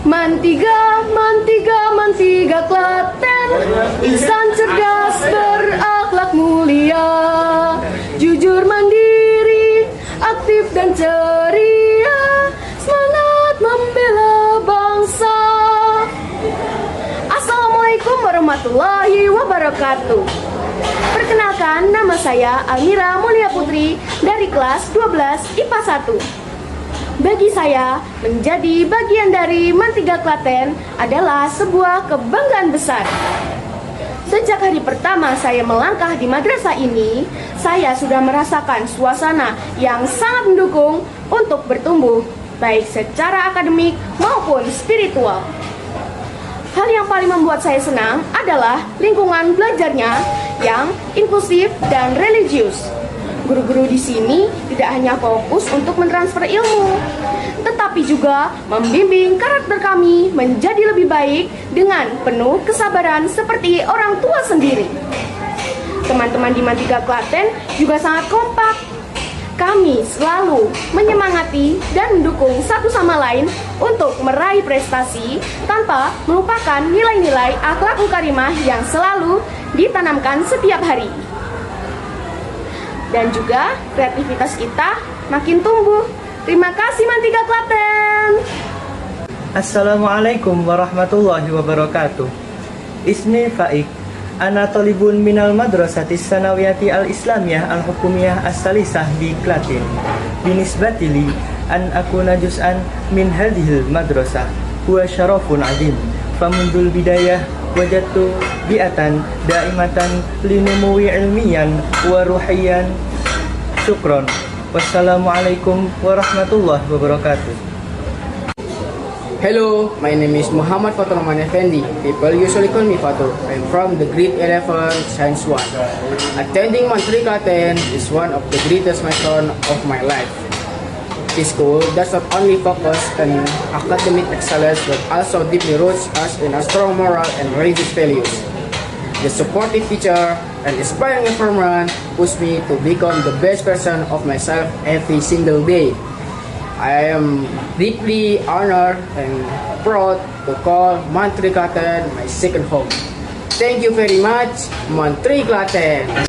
Mantiga, mantiga, mantiga Klaten, insan cerdas berakhlak mulia, jujur mandiri, aktif dan ceria, semangat membela bangsa. Assalamualaikum warahmatullahi wabarakatuh. Perkenalkan, nama saya Almira Mulia Putri dari kelas 12 IPA 1. Bagi saya, menjadi bagian dari Mantiga Klaten adalah sebuah kebanggaan besar. Sejak hari pertama saya melangkah di madrasah ini, saya sudah merasakan suasana yang sangat mendukung untuk bertumbuh, baik secara akademik maupun spiritual. Hal yang paling membuat saya senang adalah lingkungan belajarnya yang inklusif dan religius. Guru-guru di sini tidak hanya fokus untuk mentransfer ilmu, tetapi juga membimbing karakter kami menjadi lebih baik dengan penuh kesabaran seperti orang tua sendiri. Teman-teman di Mantiga Klaten juga sangat kompak. Kami selalu menyemangati dan mendukung satu sama lain untuk meraih prestasi tanpa melupakan nilai-nilai akhlak karimah yang selalu ditanamkan setiap hari. Dan juga kreativitas kita makin tumbuh. Terima kasih Mantiga Klaten. Assalamualaikum warahmatullahi wabarakatuh. Ismi Faik. Ana talibun minal madrasati sanawiyati al-islamiyah al-hukumiyah as-salisah di Klaten. Binisbatili an akuna juz'an min hadhil madrasah huwa syarafun adim. Famundul bidayah wajadtu bi'atan daimatan linumuwi ilmiyan wa ruhiyan. Syukron. Wassalamualaikum warahmatullahi wabarakatuh. Hello, my name is Muhammad Fatur Rahman Effendi. People usually call me Fatur. I'm from the grade 11 Science 1. Attending Mantiga Klaten is one of the greatest milestone of my life. This school does not only focus on academic excellence but also deeply roots us in a strong moral and religious values. The supportive teacher and inspiring environment push me to become the best version of myself every single day. I am deeply honored and proud to call Mantiga Klaten my second home. Thank you very much, Mantiga Klaten.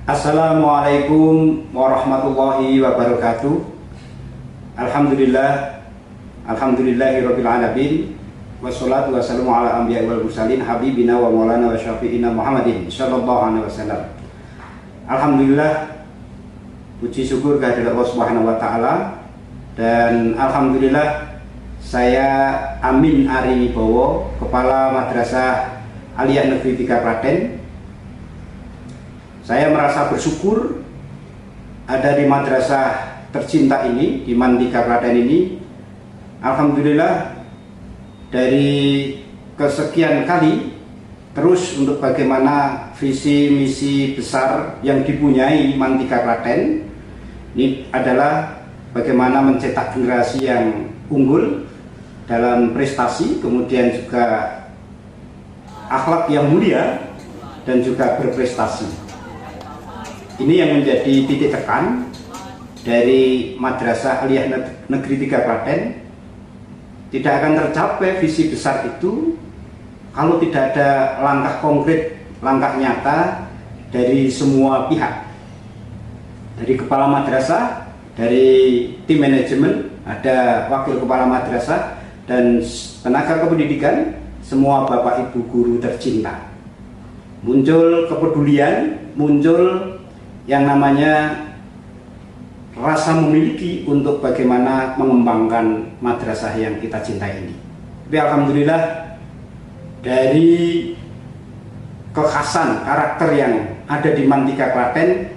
Assalamualaikum warahmatullahi wabarakatuh. Alhamdulillahirabbil alamin. Wassalatu wassalamu ala anbiya'i wal mursalin habibina wa maulana wa syafi'ina Muhammadin sallallahu alaihi wasallam. Alhamdulillah, puji syukur kehadirat Allah Subhanahu wa taala, dan alhamdulillah saya Amin Ari Wibowo, Kepala Madrasah Aliyah Negeri 3 Klaten. Saya merasa bersyukur ada di madrasah tercinta ini, di Mantiga Klaten ini. Alhamdulillah, dari kesekian kali terus untuk bagaimana visi misi besar yang dipunyai Mantiga Klaten ini adalah bagaimana mencetak generasi yang unggul dalam prestasi, kemudian juga akhlak yang mulia dan juga berprestasi. Ini yang menjadi titik tekan dari Madrasah Aliyah Negeri 3 Klaten. Tidak akan tercapai visi besar itu kalau tidak ada langkah konkret, langkah nyata dari semua pihak. Dari kepala madrasah, dari tim manajemen, ada wakil kepala madrasah, dan tenaga kependidikan, semua bapak ibu guru tercinta. Muncul kepedulian, muncul yang namanya rasa memiliki untuk bagaimana mengembangkan madrasah yang kita cintai ini. Tapi alhamdulillah, dari kekhasan karakter yang ada di Mantiga Klaten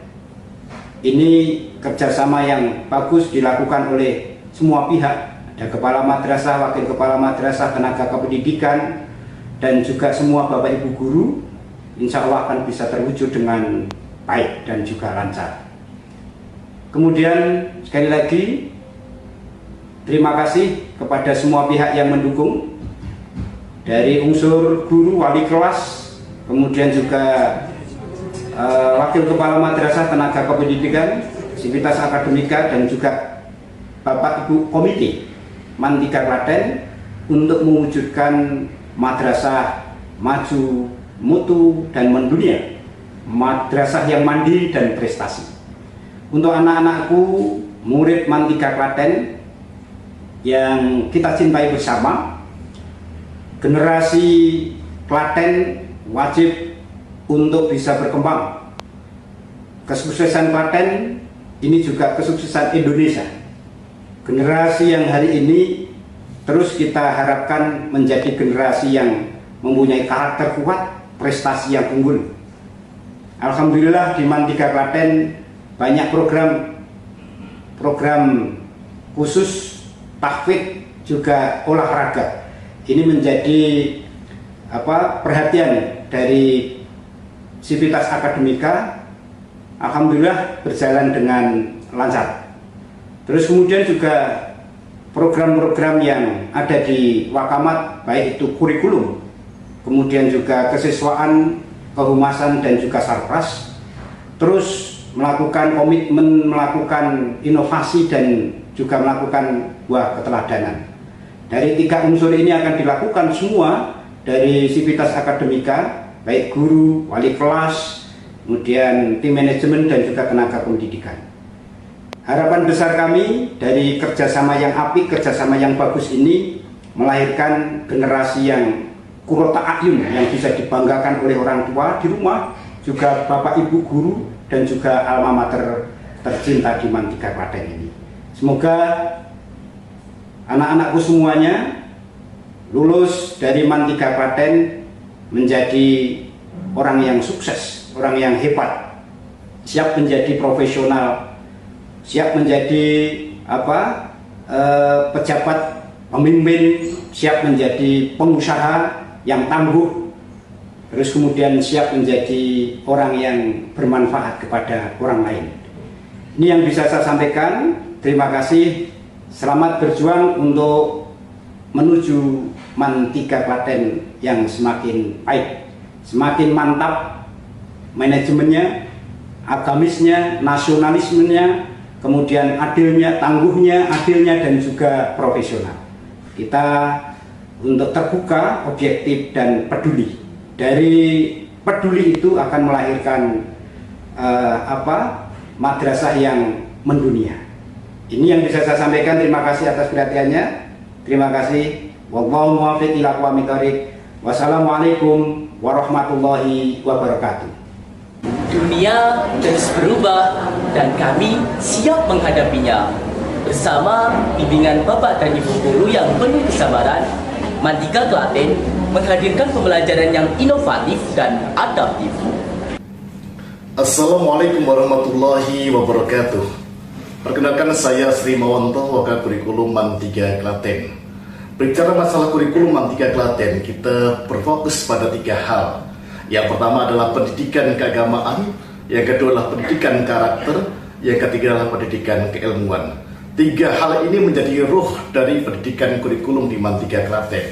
ini, kerjasama yang bagus dilakukan oleh semua pihak. Ada kepala madrasah, wakil kepala madrasah, tenaga kependidikan, dan juga semua bapak ibu guru. Insya Allah akan bisa terwujud dengan baik dan juga lancar. Kemudian sekali lagi terima kasih kepada semua pihak yang mendukung, dari unsur guru, wali kelas, kemudian juga wakil kepala madrasah, tenaga kependidikan, sivitas akademika, dan juga bapak ibu komite Mantiga Klaten untuk mewujudkan madrasah maju, mutu, dan mendunia, madrasah yang mandiri dan prestasi. Untuk anak-anakku, murid MAN 3 Klaten yang kita cintai bersama, generasi Klaten wajib untuk bisa berkembang. Kesuksesan Klaten ini juga kesuksesan Indonesia. Generasi yang hari ini terus kita harapkan menjadi generasi yang mempunyai karakter kuat, prestasi yang unggul. Alhamdulillah di MAN 3 Klaten banyak program khusus tahfidz juga olahraga. Ini menjadi perhatian dari Sivitas Akademika. Alhamdulillah berjalan dengan lancar. Terus kemudian juga program-program yang ada di Wakamat, baik itu kurikulum, kemudian juga kesiswaan, kehumasan, dan juga sarpras, terus melakukan komitmen, melakukan inovasi, dan juga melakukan buah keteladanan. Dari 3 unsur ini akan dilakukan semua dari Sivitas Akademika, baik guru, wali kelas, kemudian tim manajemen, dan juga tenaga pendidikan. Harapan besar kami dari kerjasama yang apik, kerjasama yang bagus ini melahirkan generasi yang kurota ayun, yang bisa dibanggakan oleh orang tua di rumah, juga bapak ibu guru, dan juga alma mater tercinta di MAN 3 Klaten ini. Semoga anak-anakku semuanya lulus dari MAN 3 Klaten menjadi orang yang sukses, orang yang hebat, siap menjadi profesional, siap menjadi pejabat pemimpin, siap menjadi pengusaha yang tangguh, terus kemudian siap menjadi orang yang bermanfaat kepada orang lain. Ini yang bisa saya sampaikan. Terima kasih. Selamat berjuang untuk menuju MAN 3 Klaten yang semakin baik, semakin mantap manajemennya, agamisnya, nasionalismenya, kemudian adilnya, tangguhnya, adilnya, dan juga profesional. Kita untuk terbuka, objektif, dan peduli. Dari peduli itu akan melahirkan madrasah yang mendunia. Ini yang bisa saya sampaikan. Terima kasih atas perhatiannya. Terima kasih. Wallahu muwaffiq ila aqwamit thoriq. Wassalamualaikum warahmatullahi wabarakatuh. Dunia terus berubah dan kami siap menghadapinya. Bersama bimbingan Bapak dan Ibu guru yang penuh kesabaran, MAN 3 Klaten menghadirkan pembelajaran yang inovatif dan adaptif. Assalamualaikum warahmatullahi wabarakatuh. Perkenalkan, saya Sri Mawanto, Wakil Kurikulum MAN 3 Klaten. Bicara masalah kurikulum MAN 3 Klaten, kita berfokus pada 3 hal. Yang pertama adalah pendidikan keagamaan, yang kedua adalah pendidikan karakter, yang ketiga adalah pendidikan keilmuan. 3 hal ini menjadi ruh dari pendidikan kurikulum di MAN 3 Klaten.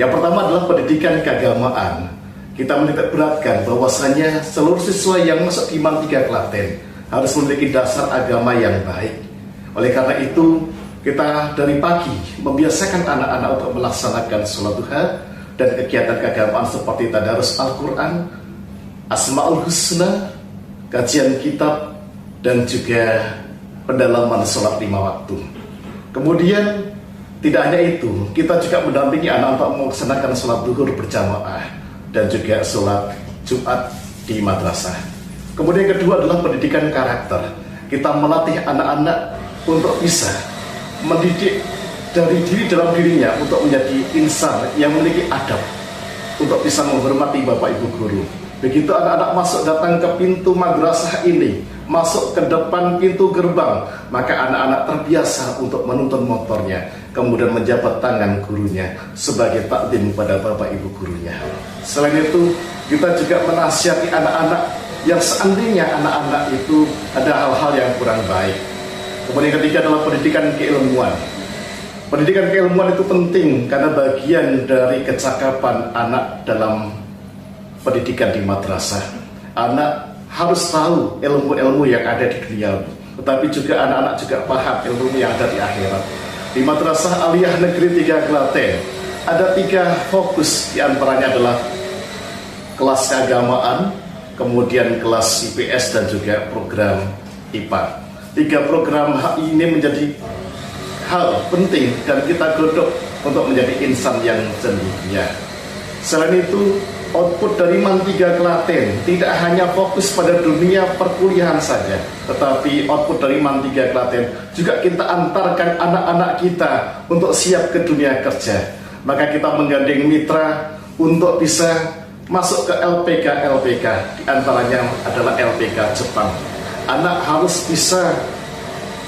Yang pertama adalah pendidikan keagamaan. Kita menitik beratkan bahwasanya seluruh siswa yang masuk di MAN 3 Klaten harus memiliki dasar agama yang baik. Oleh karena itu, kita dari pagi membiasakan anak-anak untuk melaksanakan sholat duha dan kegiatan keagamaan seperti tadarus Al-Quran, Asmaul Husna, kajian kitab, dan juga pendalaman sholat 5 waktu. Kemudian, tidak hanya itu, kita juga mendampingi anak untuk melaksanakan sholat duhur berjamaah dan juga sholat Jumat di madrasah. Kemudian yang kedua adalah pendidikan karakter. Kita melatih anak-anak untuk bisa mendidik dari diri dalam dirinya untuk menjadi insan yang memiliki adab, untuk bisa menghormati bapak ibu guru. Begitu anak-anak masuk datang ke pintu madrasah ini, masuk ke depan pintu gerbang, maka anak-anak terbiasa untuk menuntun motornya, kemudian menjabat tangan gurunya sebagai takdim pada bapak ibu gurunya. Selain itu, kita juga menasihati anak-anak yang seandainya anak-anak itu ada hal-hal yang kurang baik. Kemudian yang ketiga adalah pendidikan keilmuan. Pendidikan keilmuan itu penting karena bagian dari kecakapan anak dalam pendidikan di madrasah. Anak harus tahu ilmu-ilmu yang ada di dunia, tetapi juga anak-anak juga paham ilmu yang ada di akhirat. Di Madrasah Aliyah Negeri 3 Klaten ada 3 fokus, diantaranya adalah kelas keagamaan, kemudian kelas IPS dan juga program IPA. 3 program ini menjadi hal penting dan kita godok untuk menjadi insan yang cendekia. Selain itu, output dari MAN 3 Klaten tidak hanya fokus pada dunia perkuliahan saja, tetapi output dari MAN 3 Klaten juga kita antarkan anak-anak kita untuk siap ke dunia kerja. Maka kita menggandeng mitra untuk bisa masuk ke LPK, di antaranya adalah LPK Jepang. Anak harus bisa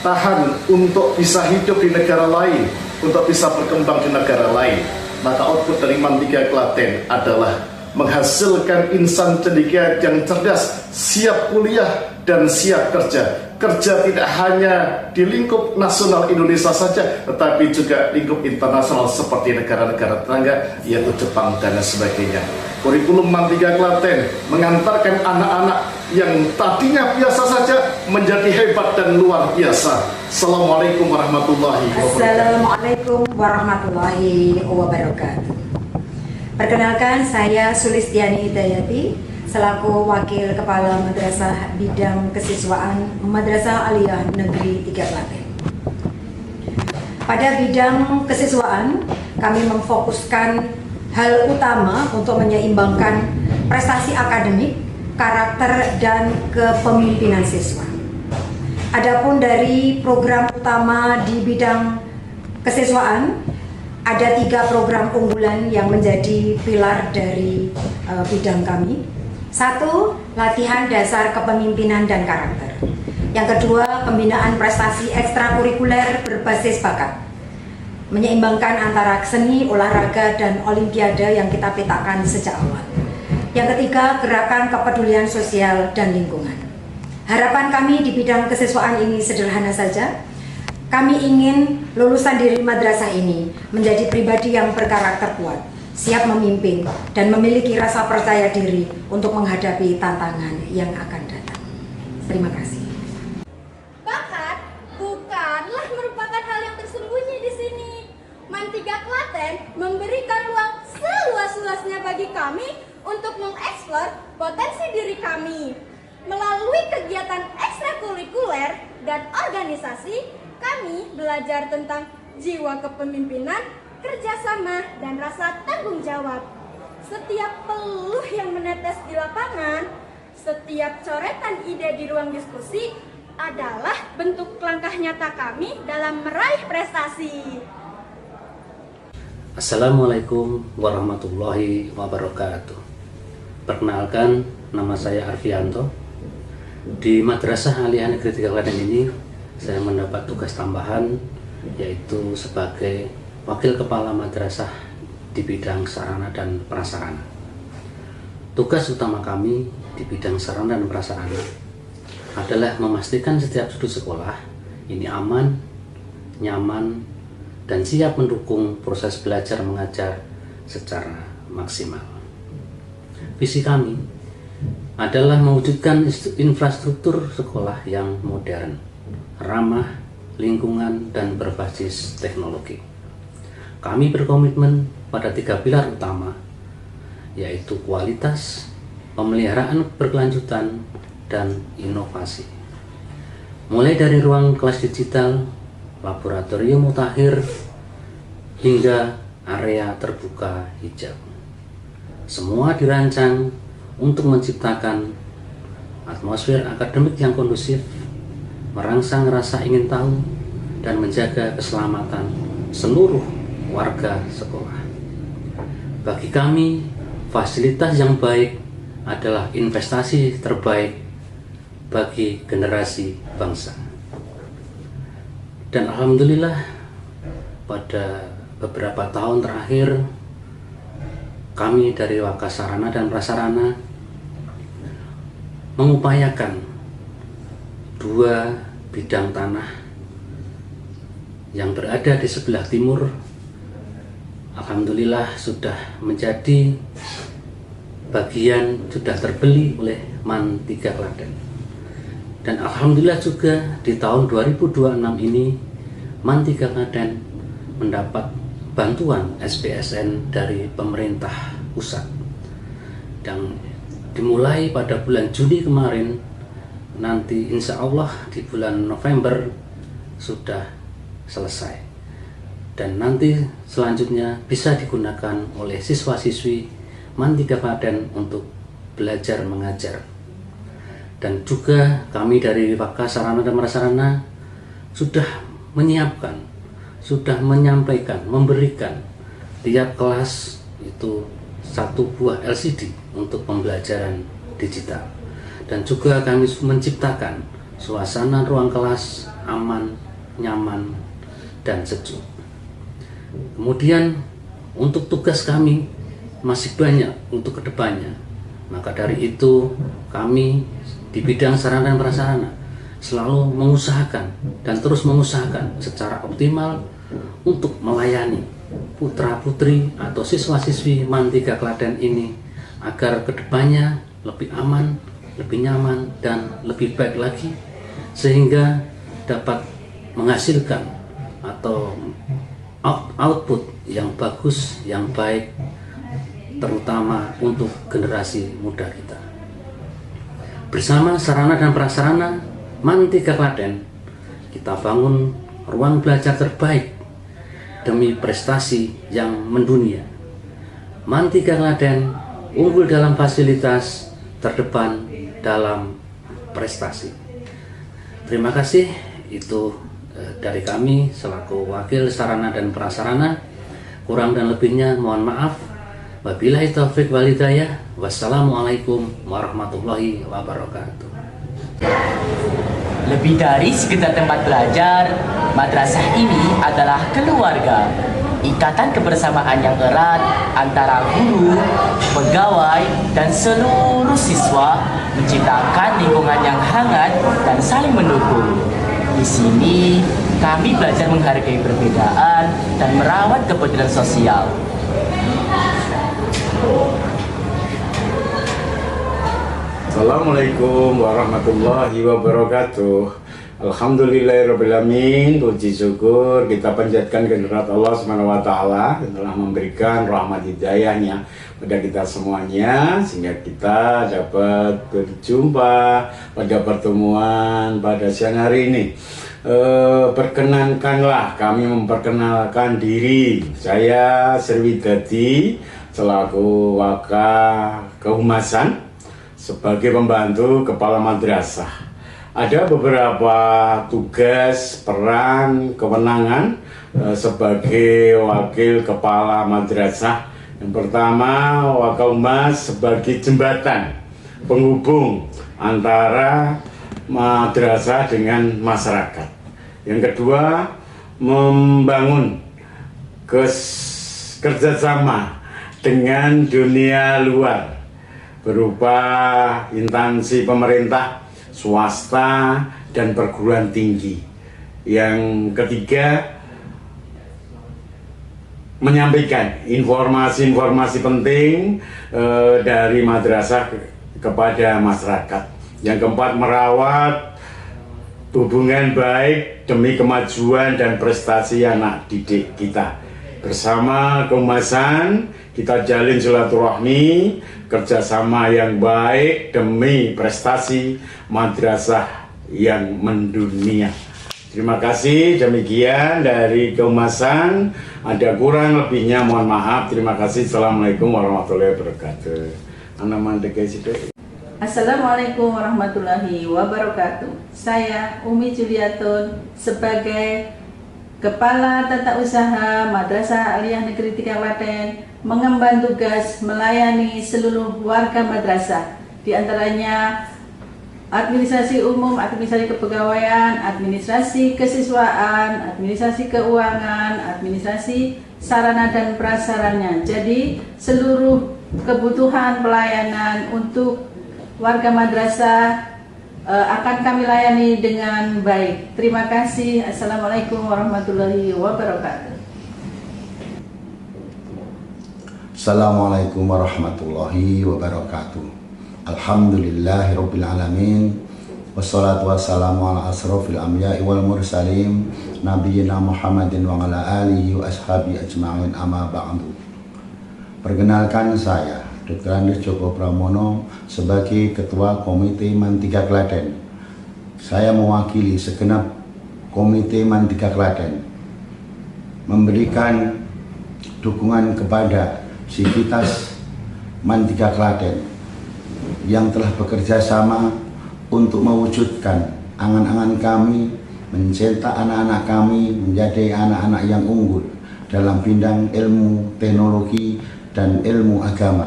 tahan untuk bisa hidup di negara lain, untuk bisa berkembang di negara lain. Maka output dari MAN 3 Klaten adalah menghasilkan insan cendekia yang cerdas, siap kuliah dan siap kerja. Kerja tidak hanya di lingkup nasional Indonesia saja, tetapi juga lingkup internasional seperti negara-negara tetangga, yaitu Jepang dan sebagainya. Kurikulum MAN 3 Klaten mengantarkan anak-anak yang tadinya biasa saja menjadi hebat dan luar biasa. Assalamualaikum warahmatullahi wabarakatuh. Assalamualaikum warahmatullahi wabarakatuh. Perkenalkan, saya Sulistiani Hidayati selaku Wakil Kepala Madrasah Bidang Kesiswaan Madrasah Aliyah Negeri 3 Klaten. Pada bidang kesiswaan, kami memfokuskan hal utama untuk menyeimbangkan prestasi akademik, karakter, dan kepemimpinan siswa. Adapun dari program utama di bidang kesiswaan, ada 3 program unggulan yang menjadi pilar dari bidang kami. 1, latihan dasar kepemimpinan dan karakter. Yang kedua, pembinaan prestasi ekstrakurikuler berbasis bakat, menyeimbangkan antara seni, olahraga, dan olimpiade yang kita petakan sejak awal. Yang ketiga, gerakan kepedulian sosial dan lingkungan. Harapan kami di bidang kesiswaan ini sederhana saja. Kami ingin lulusan dari madrasah ini menjadi pribadi yang berkarakter kuat, siap memimpin, dan memiliki rasa percaya diri untuk menghadapi tantangan yang akan datang. Terima kasih. Bakat bukanlah merupakan hal yang tersembunyi di sini. MAN 3 Klaten memberikan ruang seluas-luasnya bagi kami untuk mengeksplor potensi diri kami. Melalui kegiatan ekstrakurikuler dan organisasi, kami belajar tentang jiwa kepemimpinan, kerjasama, dan rasa tanggung jawab. Setiap peluh yang menetes di lapangan, setiap coretan ide di ruang diskusi adalah bentuk langkah nyata kami dalam meraih prestasi. Assalamualaikum warahmatullahi wabarakatuh. Perkenalkan, nama saya Arfianto. Di Madrasah Aliyah Negeri 3 Klaten ini, saya mendapat tugas tambahan, yaitu sebagai Wakil Kepala Madrasah di bidang sarana dan prasarana. Tugas utama kami di bidang sarana dan prasarana adalah memastikan setiap sudut sekolah ini aman, nyaman, dan siap mendukung proses belajar mengajar secara maksimal. Visi kami adalah mewujudkan infrastruktur sekolah yang modern, ramah lingkungan, dan berbasis teknologi. Kami berkomitmen pada 3 pilar utama, yaitu kualitas, pemeliharaan berkelanjutan, dan inovasi. Mulai dari ruang kelas digital, laboratorium mutakhir, hingga area terbuka hijau. Semua dirancang untuk menciptakan atmosfer akademik yang kondusif, merangsang rasa ingin tahu, dan menjaga keselamatan seluruh warga sekolah. Bagi kami, fasilitas yang baik adalah investasi terbaik bagi generasi bangsa. Dan alhamdulillah, pada beberapa tahun terakhir, kami dari Wakasarana dan Prasarana mengupayakan 2 bidang tanah yang berada di sebelah timur. Alhamdulillah sudah menjadi bagian, sudah terbeli oleh MAN 3 Klaten. Dan alhamdulillah juga di tahun 2026 ini MAN 3 Klaten mendapat bantuan SPSN dari pemerintah pusat. Dan dimulai pada bulan Juni kemarin, nanti insya Allah di bulan November sudah selesai. Dan nanti selanjutnya bisa digunakan oleh siswa-siswi MAN 3 Klaten untuk belajar mengajar. Dan juga kami dari Waka Sarana dan Prasarana sudah menyiapkan, sudah menyampaikan, memberikan tiap kelas itu 1 buah LCD untuk pembelajaran digital. Dan juga kami menciptakan suasana ruang kelas aman, nyaman, dan sejuk. Kemudian untuk tugas kami masih banyak untuk kedepannya. Maka dari itu kami di bidang sarana dan prasarana selalu mengusahakan dan terus mengusahakan secara optimal untuk melayani putra-putri atau siswa-siswi MAN 3 Klaten ini agar kedepannya lebih aman, lebih nyaman, dan lebih baik lagi, sehingga dapat menghasilkan atau output yang bagus, yang baik, terutama untuk generasi muda kita. Bersama sarana dan prasarana MAN 3 Klaten, kita bangun ruang belajar terbaik demi prestasi yang mendunia. MAN 3 Klaten unggul dalam fasilitas, terdepan dalam prestasi. Terima kasih, itu dari kami selaku wakil sarana dan prasarana. Kurang dan lebihnya mohon maaf. Wabillahi taufiq wal hidayah. Wassalamualaikum warahmatullahi wabarakatuh. Lebih dari sekedar tempat belajar, madrasah ini adalah keluarga. Ikatan kebersamaan yang erat antara guru, pegawai, dan seluruh siswa menciptakan lingkungan yang hangat dan saling mendukung. Di sini, kami belajar menghargai perbedaan dan merawat kepedulian sosial. Assalamualaikum warahmatullahi wabarakatuh. Alhamdulillahirrabbilalamin. Puji syukur kita panjatkan kehadirat Allah SWT yang telah memberikan rahmat hidayahnya pada kita semuanya, sehingga kita dapat berjumpa pada pertemuan pada siang hari ini. Perkenankanlah kami memperkenalkan diri. Saya Sriwidadi selaku Waka Kehumasan sebagai pembantu kepala madrasah. Ada beberapa tugas, peran, kewenangan sebagai wakil kepala madrasah. Yang pertama, Wakahumas sebagai jembatan penghubung antara madrasah dengan masyarakat. Yang kedua, membangun kerjasama dengan dunia luar berupa instansi pemerintah, swasta, dan perguruan tinggi. Yang ketiga, menyampaikan informasi-informasi penting dari madrasah kepada masyarakat. Yang keempat, merawat hubungan baik demi kemajuan dan prestasi anak didik kita. Bersama Kehumasan, kita jalin silaturahmi, kerjasama yang baik demi prestasi madrasah yang mendunia. Terima kasih, demikian dari Kehumasan. Ada kurang lebihnya mohon maaf. Terima kasih. Assalamualaikum warahmatullahi wabarakatuh. Assalamualaikum warahmatullahi wabarakatuh. Saya Umi Juliatun sebagai Kepala Tata Usaha Madrasah Aliyah Negeri 3 Klaten mengemban tugas melayani seluruh warga madrasah, di antaranya administrasi umum, administrasi kepegawaian, administrasi kesiswaan, administrasi keuangan, administrasi sarana dan prasarana. Jadi seluruh kebutuhan pelayanan untuk warga madrasah akan kami layani dengan baik. Terima kasih. Assalamualaikum warahmatullahi wabarakatuh. Assalamualaikum warahmatullahi wabarakatuh. Alhamdulillahirabbil alamin. Wassalatu wassalamu ala asrofil anbiya'i wal mursalin Nabiyina Muhammadin wa ala alihi wa ashabi ajma'in amma ba'du. Perkenalkan saya Dr. Andes Joko Pramono sebagai Ketua Komite Mantiga Klaten. Saya mewakili segenap Komite Mantiga Klaten memberikan dukungan kepada Sivitas Mantiga Klaten yang telah bekerja sama untuk mewujudkan angan-angan kami mencetak anak-anak kami menjadi anak-anak yang unggul dalam bidang ilmu, teknologi, dan ilmu agama.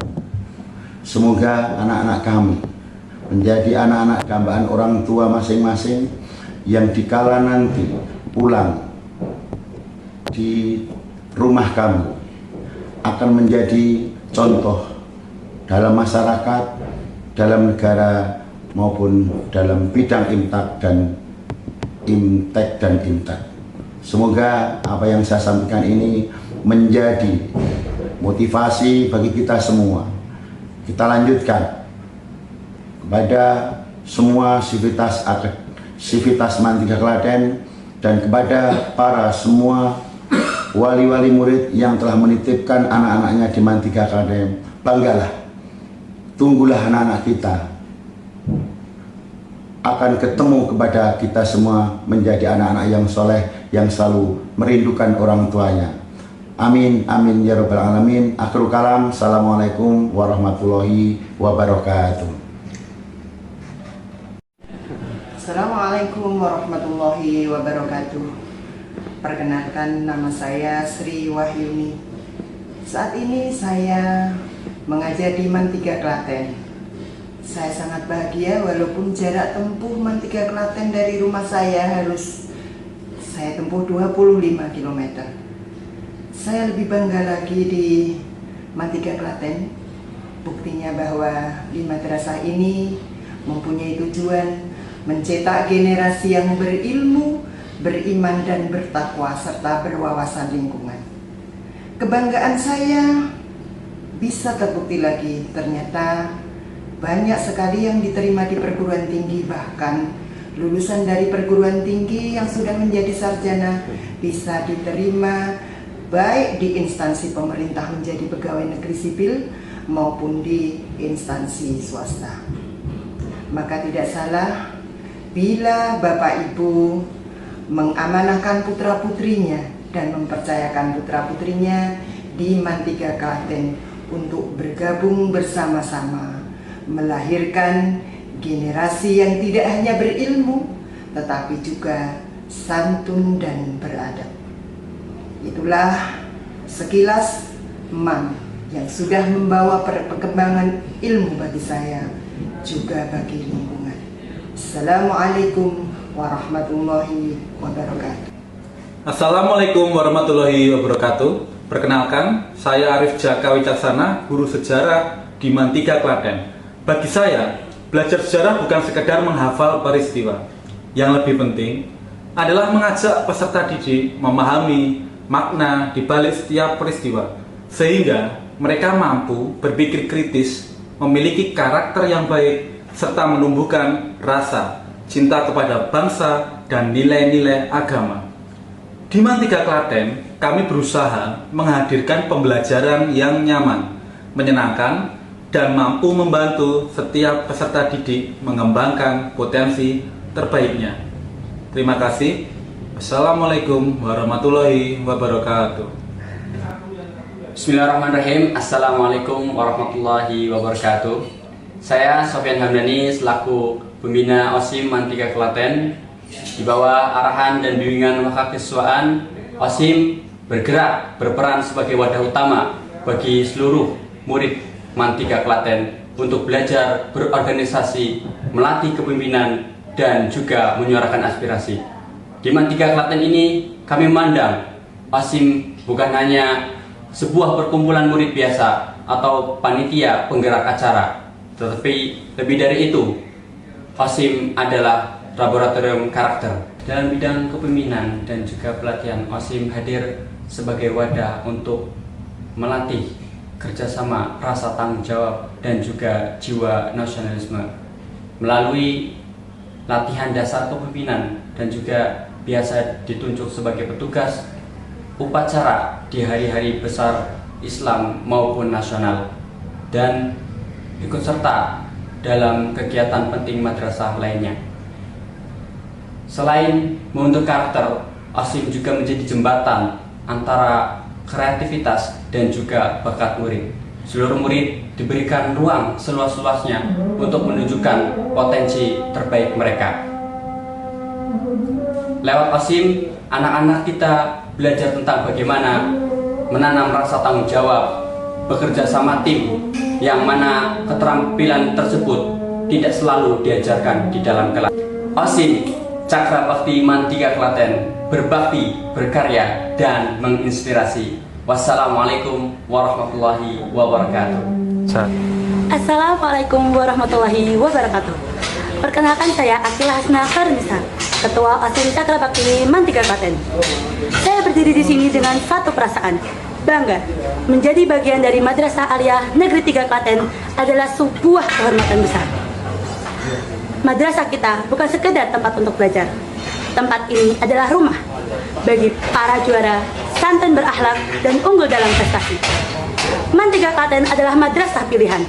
Semoga anak-anak kami menjadi anak-anak dambaan orang tua masing-masing yang dikala nanti pulang di rumah kami akan menjadi contoh dalam masyarakat, dalam negara, maupun dalam bidang imtak dan imtek. Semoga apa yang saya sampaikan ini menjadi motivasi bagi kita semua. Kita lanjutkan kepada semua Sivitas Mantiga Klaten dan kepada para semua wali-wali murid yang telah menitipkan anak-anaknya di Mantiga Klaten. Banggalah, tunggulah anak-anak kita akan ketemu kepada kita semua menjadi anak-anak yang soleh, yang selalu merindukan orang tuanya. Amin, amin ya rabbal alamin. Akhirul kalam, assalamualaikum warahmatullahi wabarakatuh. Assalamualaikum warahmatullahi wabarakatuh. Perkenalkan, nama saya Sri Wahyuni. Saat ini saya mengajar di Mantiga Klaten. Saya sangat bahagia walaupun jarak tempuh Mantiga Klaten dari rumah saya harus saya tempuh 25 km. Saya lebih bangga lagi di Mantiga Klaten. Buktinya bahwa di madrasah ini mempunyai tujuan mencetak generasi yang berilmu, beriman dan bertakwa serta berwawasan lingkungan. Kebanggaan saya bisa terbukti lagi, ternyata banyak sekali yang diterima di perguruan tinggi, bahkan lulusan dari perguruan tinggi yang sudah menjadi sarjana bisa diterima baik di instansi pemerintah menjadi pegawai negeri sipil maupun di instansi swasta. Maka tidak salah bila Bapak Ibu mengamanahkan putra-putrinya dan mempercayakan putra-putrinya di Mantiga Klaten untuk bergabung bersama-sama melahirkan generasi yang tidak hanya berilmu tetapi juga santun dan beradab. Itulah sekilas MAN yang sudah membawa perkembangan ilmu bagi saya juga bagi lingkungan. Assalamualaikum warahmatullahi wabarakatuh. Assalamualaikum warahmatullahi wabarakatuh. Perkenalkan, saya Arif Jaka Wicaksana, guru sejarah di Mantiga Klaten. Bagi saya, belajar sejarah bukan sekedar menghafal peristiwa. Yang lebih penting adalah mengajak peserta didik memahami makna di balik setiap peristiwa, sehingga mereka mampu berpikir kritis, memiliki karakter yang baik, serta menumbuhkan rasa cinta kepada bangsa dan nilai-nilai agama. Di Mantiga Klaten, kami berusaha menghadirkan pembelajaran yang nyaman, menyenangkan, dan mampu membantu setiap peserta didik mengembangkan potensi terbaiknya. Terima kasih. Assalamualaikum warahmatullahi wabarakatuh. Bismillahirrahmanirrahim. Assalamualaikum warahmatullahi wabarakatuh. Saya Sofyan Hamdani selaku pembina OSIM Mantiga Klaten. Di bawah arahan dan bimbingan Wakakeswaan, OSIM bergerak berperan sebagai wadah utama bagi seluruh murid Mantiga Klaten untuk belajar berorganisasi, melatih kepemimpinan, dan juga menyuarakan aspirasi. Di Mantiga Klaten ini kami memandang OSIM bukan hanya sebuah perkumpulan murid biasa atau panitia penggerak acara, tetapi lebih dari itu, OSIM adalah laboratorium karakter. Dalam bidang kepemimpinan dan juga pelatihan, OSIM hadir sebagai wadah untuk melatih kerjasama, rasa tanggung jawab, dan juga jiwa nasionalisme. Melalui latihan dasar kepemimpinan, dan juga biasa ditunjuk sebagai petugas upacara di hari-hari besar Islam maupun nasional, dan ikut serta dalam kegiatan penting madrasah lainnya. Selain membentuk karakter, OSIM juga menjadi jembatan antara kreativitas dan juga bakat murid. Seluruh murid diberikan ruang seluas-luasnya untuk menunjukkan potensi terbaik mereka. Lewat OSIM, anak-anak kita belajar tentang bagaimana menanam rasa tanggung jawab, bekerja sama tim, yang mana keterampilan tersebut tidak selalu diajarkan di dalam kelas. OSIM Cakra Bakti Man 3 Klaten, berbakti, berkarya, dan menginspirasi. Wassalamualaikum warahmatullahi wabarakatuh. Assalamualaikum warahmatullahi wabarakatuh. Perkenalkan, saya Akila Hasna Karnisa, Ketua OSIM Cakra Bakti Man 3 Klaten. Saya berdiri di sini dengan satu perasaan, bangga. Menjadi bagian dari Madrasah Aliyah Negeri 3 Klaten adalah sebuah kehormatan besar. Madrasah kita bukan sekedar tempat untuk belajar. Tempat ini adalah rumah bagi para juara, santun berakhlak, dan unggul dalam prestasi. Man 3 Klaten adalah madrasah pilihan.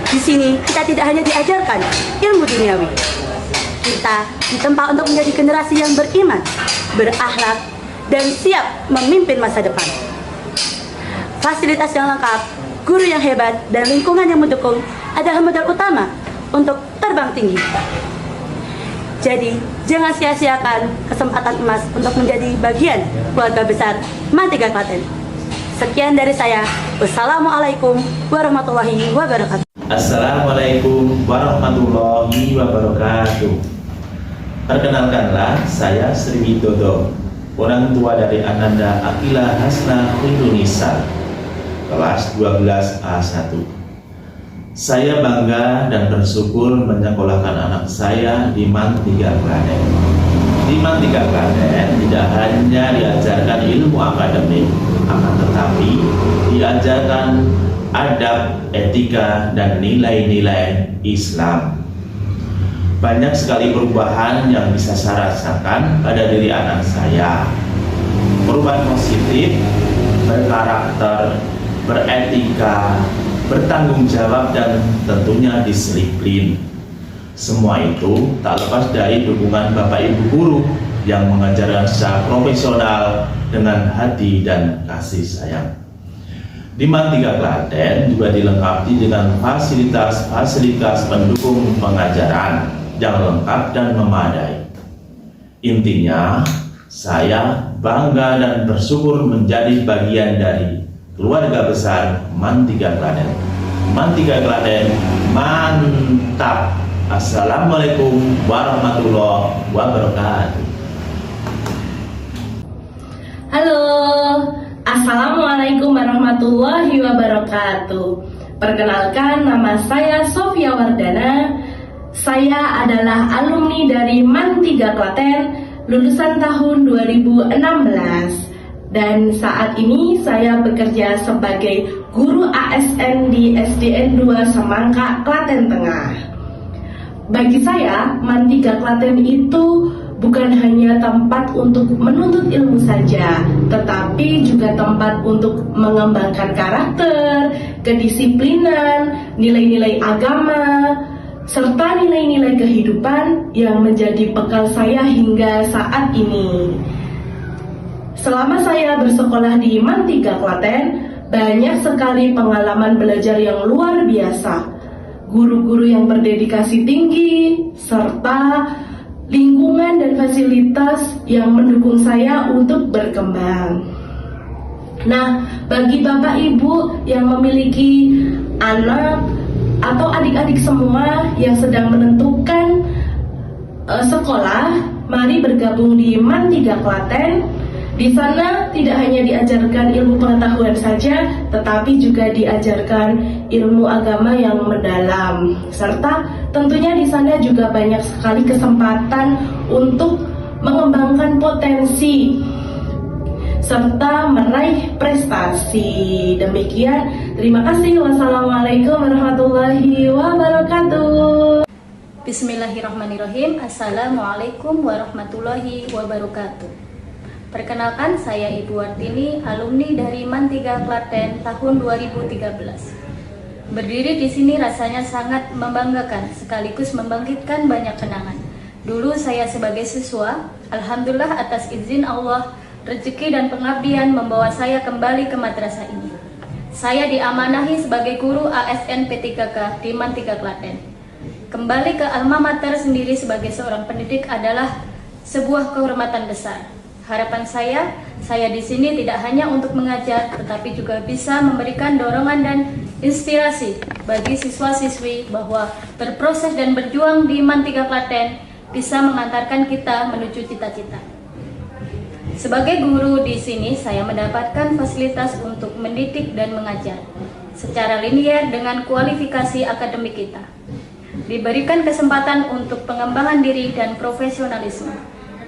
Di sini kita tidak hanya diajarkan ilmu duniawi. Kita ditempa untuk menjadi generasi yang beriman, berakhlak, dan siap memimpin masa depan. Fasilitas yang lengkap, guru yang hebat, dan lingkungan yang mendukung adalah modal utama untuk terbang tinggi. Jadi, jangan sia-siakan kesempatan emas untuk menjadi bagian keluarga besar Man 3 Klaten. Sekian dari saya. Wassalamualaikum warahmatullahi wabarakatuh. Assalamualaikum warahmatullahi wabarakatuh. Perkenalkanlah, saya Sri Widodo, orang tua dari Ananda Akila Hasna Indonesia, kelas 12 A1. Saya bangga dan bersyukur menyekolahkan anak saya di Man 3 Klaten. Di Man 3 Klaten tidak hanya diajarkan ilmu akademik, akan tetapi diajarkan adab, etika, dan nilai-nilai Islam. Banyak sekali perubahan yang bisa saya rasakan pada diri anak saya. Perubahan positif, berkarakter, beretika, bertanggung jawab, dan tentunya disiplin. Semua itu tak lepas dari dukungan Bapak Ibu guru yang mengajarkan secara profesional dengan hati dan kasih sayang. Di Man 3 Klaten juga dilengkapi dengan fasilitas-fasilitas pendukung pengajaran yang lengkap dan memadai. Intinya, saya bangga dan bersyukur menjadi bagian dari keluarga besar Man 3 Klaten. Man 3 Klaten, mantap. Assalamualaikum warahmatullahi wabarakatuh. Halo, Assalamualaikum warahmatullahi wabarakatuh. Perkenalkan, nama saya Sofia Wardana. Saya adalah alumni dari Man 3 Klaten, lulusan tahun 2016. Dan saat ini saya bekerja sebagai guru ASN di SDN 2 Semangka, Klaten Tengah. Bagi saya, Man 3 Klaten itu bukan hanya tempat untuk menuntut ilmu saja, tetapi juga tempat untuk mengembangkan karakter, kedisiplinan, nilai-nilai agama, serta nilai-nilai kehidupan yang menjadi bekal saya hingga saat ini. Selama saya bersekolah di Man 3 Klaten, banyak sekali pengalaman belajar yang luar biasa. Guru-guru yang berdedikasi tinggi, serta lingkungan dan fasilitas yang mendukung saya untuk berkembang. Nah, bagi Bapak Ibu yang memiliki anak atau adik-adik semua yang sedang menentukan sekolah, mari bergabung di Man 3 Klaten. Di sana tidak hanya diajarkan ilmu pengetahuan saja, tetapi juga diajarkan ilmu agama yang mendalam. Serta tentunya di sana juga banyak sekali kesempatan untuk mengembangkan potensi serta meraih prestasi. Demikian, terima kasih. Wassalamualaikum warahmatullahi wabarakatuh. Bismillahirrahmanirrahim. Assalamualaikum warahmatullahi wabarakatuh. Perkenalkan, saya Ibu Wartini, alumni dari MAN 3 Klaten tahun 2013. Berdiri di sini rasanya sangat membanggakan, sekaligus membangkitkan banyak kenangan. Dulu saya sebagai siswa, alhamdulillah atas izin Allah, rezeki dan pengabdian membawa saya kembali ke madrasah ini. Saya diamanahi sebagai guru ASN P3K di MAN 3 Klaten. Kembali ke alma mater sendiri sebagai seorang pendidik adalah sebuah kehormatan besar. Harapan saya di sini tidak hanya untuk mengajar, tetapi juga bisa memberikan dorongan dan inspirasi bagi siswa-siswi bahwa berproses dan berjuang di MAN 3 Klaten bisa mengantarkan kita menuju cita-cita. Sebagai guru di sini, saya mendapatkan fasilitas untuk mendidik dan mengajar secara linear dengan kualifikasi akademik kita. Diberikan kesempatan untuk pengembangan diri dan profesionalisme,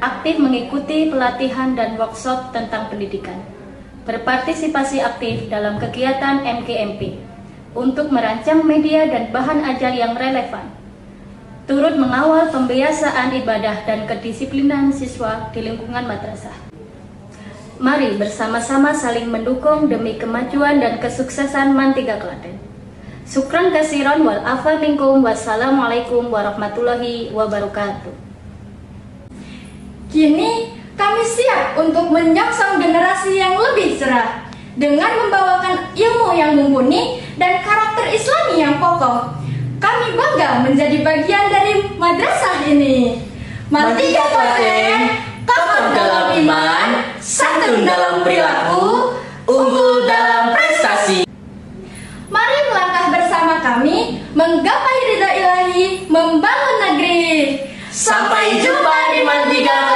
aktif mengikuti pelatihan dan workshop tentang pendidikan, berpartisipasi aktif dalam kegiatan MKMP untuk merancang media dan bahan ajar yang relevan, turut mengawal pembiasaan ibadah dan kedisiplinan siswa di lingkungan madrasah. Mari bersama-sama saling mendukung demi kemajuan dan kesuksesan MAN 3 Klaten. Syukran kasiron wal afa minkum. Wassalamualaikum warahmatullahi wabarakatuh. Kini kami siap untuk menyongsong generasi yang lebih cerah dengan membawakan ilmu yang mumpuni dan karakter Islami yang kokoh. Kami bangga menjadi bagian dari madrasah ini. MAN 3 Klaten, kokoh dalam iman, santun dalam perilaku, unggul dalam prestasi. Mari melangkah bersama kami menggapai ridha ilahi, membangun negeri. Sampai jumpa di MAN 3 Klaten.